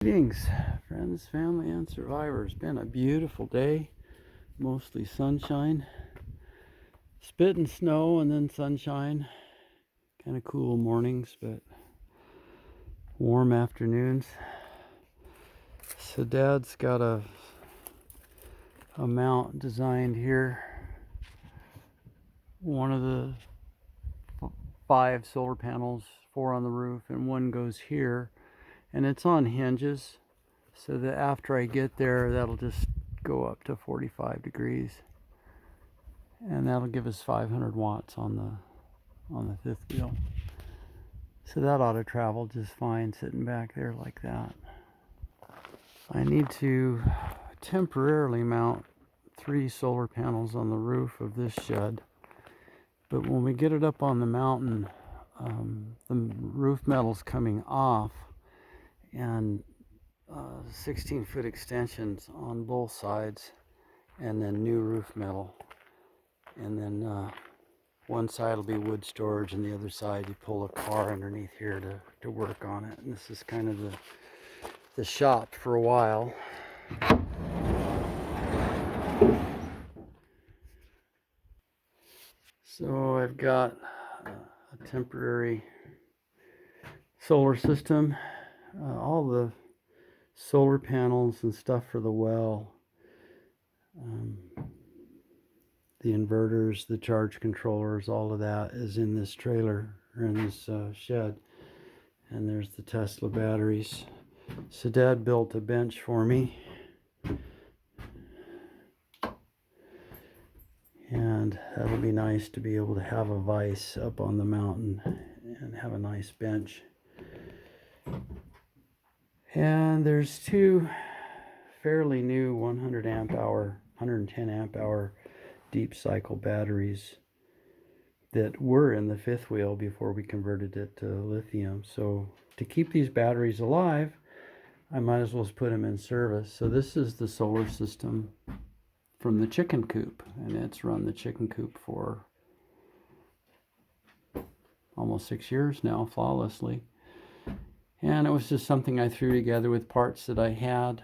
Greetings, friends, family, and survivors. Been a beautiful day, mostly sunshine, spit and snow, and then sunshine. Kind of cool mornings, but warm afternoons. So Dad's got a mount designed here. One of the 5 solar panels, 4 on the roof, and one goes here, and it's on hinges. So that after I get there, that'll just go up to 45 degrees. And that'll give us 500 watts on the fifth wheel. So that ought to travel just fine sitting back there like that. I need to temporarily mount 3 solar panels on the roof of this shed. But when we get it up on the mountain, the roof metal's coming off, and 16-foot extensions on both sides, and then new roof metal. And then one side will be wood storage, and the other side you pull a car underneath here to work on it. And this is kind of the shop for a while. So I've got a temporary solar system, all the solar panels and stuff for the well, the inverters, the charge controllers, all of that is in this trailer, or in this shed. And there's the Tesla batteries. So Dad built a bench for me, and that'll be nice to be able to have a vise up on the mountain and have a nice bench. And there's 2 fairly new 100 amp hour, 110 amp hour deep cycle batteries that were in the fifth wheel before we converted it to lithium. So to keep these batteries alive, I might as well put them in service. So this is the solar system from the chicken coop, and it's run the chicken coop for almost 6 years now, flawlessly. And it was just something I threw together with parts that I had.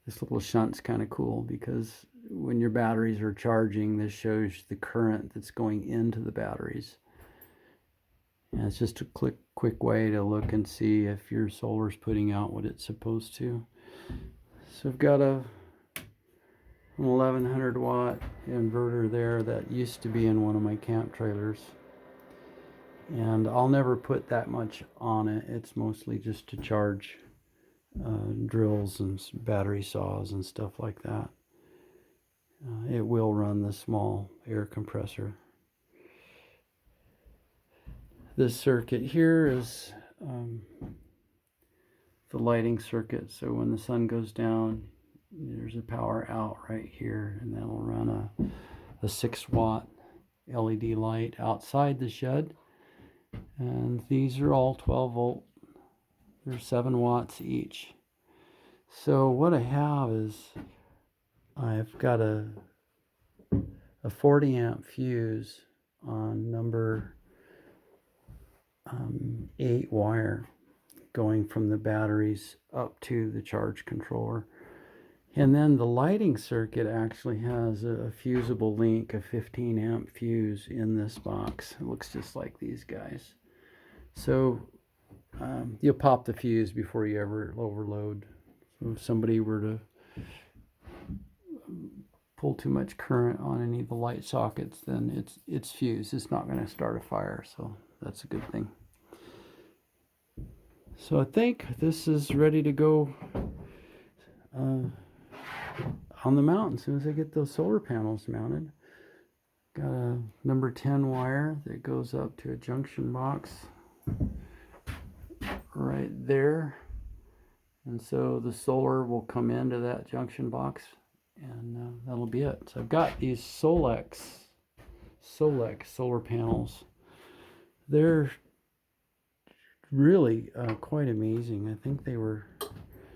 This little shunt's kind of cool because when your batteries are charging, this shows the current that's going into the batteries. And it's just a quick way to look and see if your solar's putting out what it's supposed to. So I've got an 1100 watt inverter there that used to be in one of my camp trailers. And I'll never put that much on it. It's mostly just to charge drills and battery saws and stuff like that. It will run the small air compressor. This circuit here is the lighting circuit. So when the sun goes down, there's a power out right here, and that'll run a 6 watt LED light outside the shed. And these are all 12 volt. They're 7 watts each. So what I have is I've got a 40 amp fuse on number 8 wire going from the batteries up to the charge controller. And then the lighting circuit actually has a fusible link, a 15 amp fuse in this box. It looks just like these guys. So you'll pop the fuse before you ever overload. So if somebody were to pull too much current on any of the light sockets, then it's fused. It's not going to start a fire, so that's a good thing. So I think this is ready to go on the mountain as soon as I get those solar panels mounted. Got a number 10 wire that goes up to a junction box right there, and so the solar will come into that junction box, and that'll be it. So I've got these Solec solar panels. They're really quite amazing. I think they were,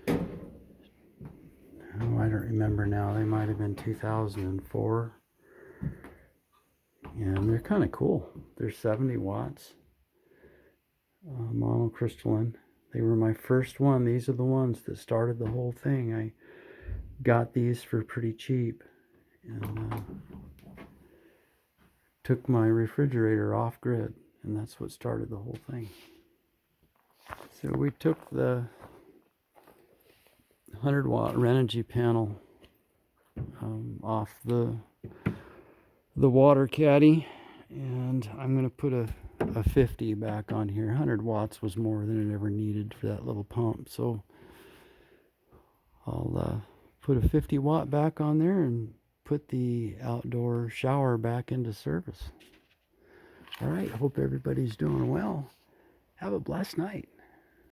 I don't remember now, they might have been 2004. And they're kind of cool. They're 70 watts, monocrystalline. They were my first one. These are the ones that started the whole thing. I got these for pretty cheap and took my refrigerator off grid, and that's what started the whole thing. So we took the 100-watt Renogy panel off the water caddy, and I'm going to put a 50 back on here. 100 watts was more than it ever needed for that little pump, so I'll put a 50-watt back on there and put the outdoor shower back into service. All right, hope everybody's doing well. Have a blessed night.